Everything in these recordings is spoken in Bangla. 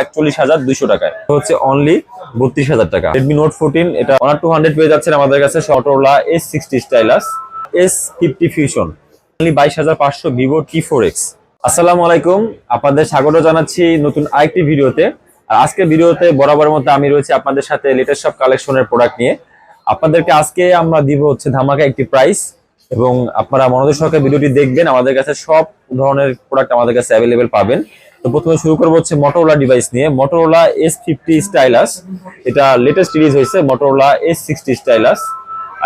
41,200 টাকায় হচ্ছে অনলি 32,000 টাকা। Redmi Note 14 এটা Honor 200 পেয়ে যাচ্ছেন আমাদের কাছে। Motorola S60 stylus, S50 Fusion only 22,500। Vivo T4X। আসসালামু আলাইকুম, আপনাদের স্বাগত জানাচ্ছি নতুন আরেকটি ভিডিওতে। আর আজকের ভিডিওতে বরাবরের মতো আমি রয়েছি আপনাদের সাথে লেটেস্ট সব কালেকশনের প্রোডাক্ট নিয়ে। আপনাদেরকে আজকে আমরা দিব হচ্ছে ধামাকা একটি প্রাইস, এবং আপনারা মনোযোগ সহকারে ভিডিওটি দেখবেন। আমাদের কাছে সব ধরনের প্রোডাক্ট আমাদের কাছে অ্যাভেলেবেল পাবেন। তো প্রথমে শুরু করবো হচ্ছে Motorola ডিভাইস নিয়ে। Motorola S50 স্টাইলাস, এটা লেটেস্ট রিলিজ হয়েছে। Motorola S60 স্টাইলাস,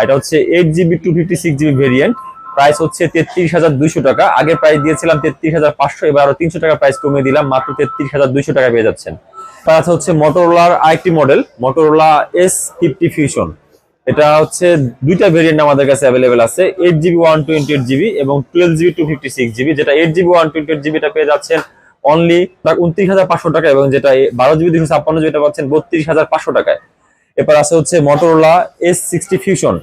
এটা হচ্ছে 8GB 256GB ভেরিয়েন্ট। প্রাইস হচ্ছে 33,200 টাকা। আগে প্রাইস দিয়েছিলাম 33,500, এবার আরো 300 টাকা প্রাইস কমিয়ে দিলাম, মাত্র 33,200 টাকা পেয়ে যাচ্ছেন। প্লাস হচ্ছে Motorola আরেকটি মডেল Motorola S50 Fusion, এটা হচ্ছে দুইটা ভেরিয়েন্ট আমাদের কাছে অ্যাভেলেবেল আছে, 8GB 128GB এবং 12GB 256GB। যেটা 8GB 128GB এটা পেয়ে যাচ্ছেন অনলি 29,500 টাকা, এবং যেটা 12GB 256GB এটা পাচ্ছেন 32,500 টাকায়। এরপর আছে হচ্ছে Motorola S60 Fusion,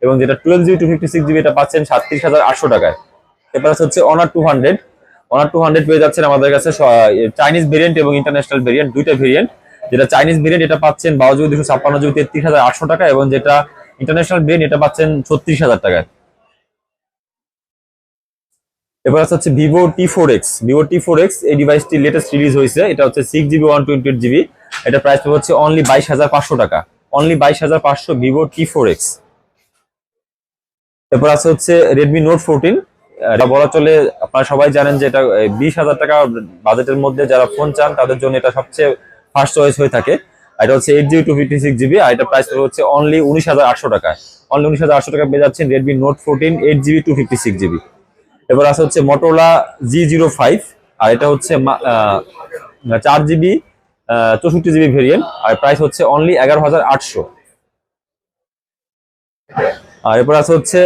এবং যেটা 12GB 256GB এটা পাচ্ছেন 37,800 টাকায়। এরপর আছে হচ্ছে Honor 200 পেয়ে যাচ্ছেন আমাদের কাছে চাইনিজ ভেরিয়েন্ট এবং ইন্টারন্যাশনাল ভেরিয়েন্ট, দুইটা ভেরিয়েন্ট। যেটা চাইনিজ ভেরিয়েন্ট এটা পাচ্ছেন 12GB 256GB 33,800 টাকা, এবং যেটা ইন্টারন্যাশনাল ভেরিয়েন্ট এটা পাচ্ছেন 36,000 টাকায়। এবার হচ্ছে Vivo T4X। এই ডিভাইসটি লেটেস্ট রিলিজ হয়েছে। এটা হচ্ছে 6GB 128GB, এটা প্রাইস হচ্ছে অনলি 22,500 টাকা, অনলি 22,500 Vivo T4X। এরপর আছে হচ্ছে Redmi Note 14। এটা বলা চলে, আপনারা সবাই জানেন যে এটা 20,000 টাকা বাজেটের মধ্যে যারা ফোন চান তাদের জন্য এটা সবচেয়ে ফার্স্ট চয়েস হয়ে থাকে। এটা হচ্ছে 8GB 256GB, আর এটা প্রাইস হচ্ছে অনলি 19,800 টাকা, অনলি 19,800 টাকা পেয়ে যাচ্ছেন Redmi Note 14 8GB 256GB। এবার আছে হচ্ছে Motorola G05, আর এটা হচ্ছে 4GB 64GB ভেরিয়েন্ট, আর প্রাইস হচ্ছে অনলি 11,800। আর এরপর আছে হচ্ছে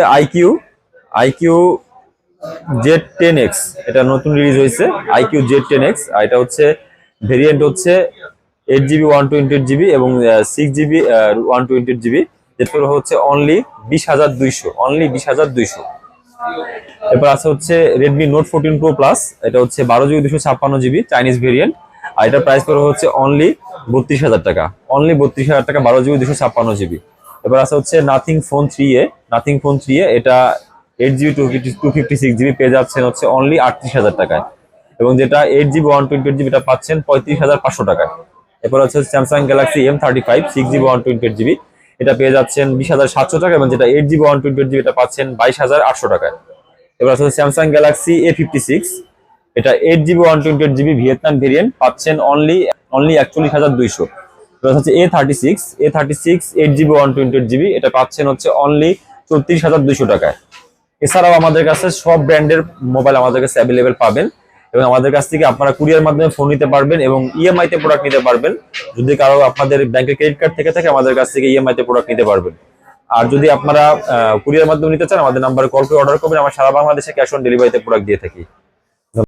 IQ Z10X, এটা নতুন রিলিজ হয়েছে IQ Z10X, আর এটা হচ্ছে ভেরিয়েন্ট হচ্ছে 8GB 128GB এবং 6GB 128GB। এরপর হচ্ছে অনলি 20,200, অনলি 20,200। এরপর আছে হচ্ছে Redmi Note 14 Pro Plus, এটা হচ্ছে 12GB 256GB চাইনিজ ভেরিয়েন্ট, আর এটার প্রাইস পড়ে হচ্ছে অনলি 32,000 টাকা, অনলি 32,000 টাকা 12GB 256GB। এবার আছে হচ্ছে Nothing Phone 3a, এটা 8GB 256GB পেয়ে যাচ্ছেন হচ্ছে অনলি 38,000 টাকায়, এবং যেটা 8GB 128GB এটা পাচ্ছেন 35,500 টাকায়। এরপর হচ্ছে Samsung Galaxy M35 6GB 128GB, এটা পেয়ে যাচ্ছেন 20,700 টাকা, এবং যেটা 8GB 128GB এটা পাচ্ছেন 22,800 টাকায়। এবার হচ্ছে Samsung Galaxy A56, এটা 8GB 128GB ভিয়েতনাম ভেরিয়েন্ট, পাচ্ছেন অনলি 41,200। এবার হচ্ছে A36 8GB 128GB, এটা পাচ্ছেন হচ্ছে অনলি 34,200 টাকায়। এছাড়াও আমাদের কাছে সব ব্র্যান্ডের মোবাইল আমাদের কাছে অ্যাভেলেবেল পাবেন, এবং আমাদের কাছ থেকে আপনারা কুরিয়ার মাধ্যমে ফোন নিতে পারবেন এবং ইএমআই তে প্রোডাক্ট নিতে পারবেন। যদি কারো আপনাদের ব্যাংকের ক্রেডিট কার্ড থেকে থাকে আমাদের কাছ থেকে ইএমআই তে প্রোডাক্ট নিতে পারবেন। আর যদি আপনারা কুরিয়ার মাধ্যমে নিতে চান আমাদের নাম্বারে কল করে অর্ডার করবেন, আমরা সারা বাংলাদেশে ক্যাশ অন ডেলিভারিতে প্রোডাক্ট দিয়ে থাকি।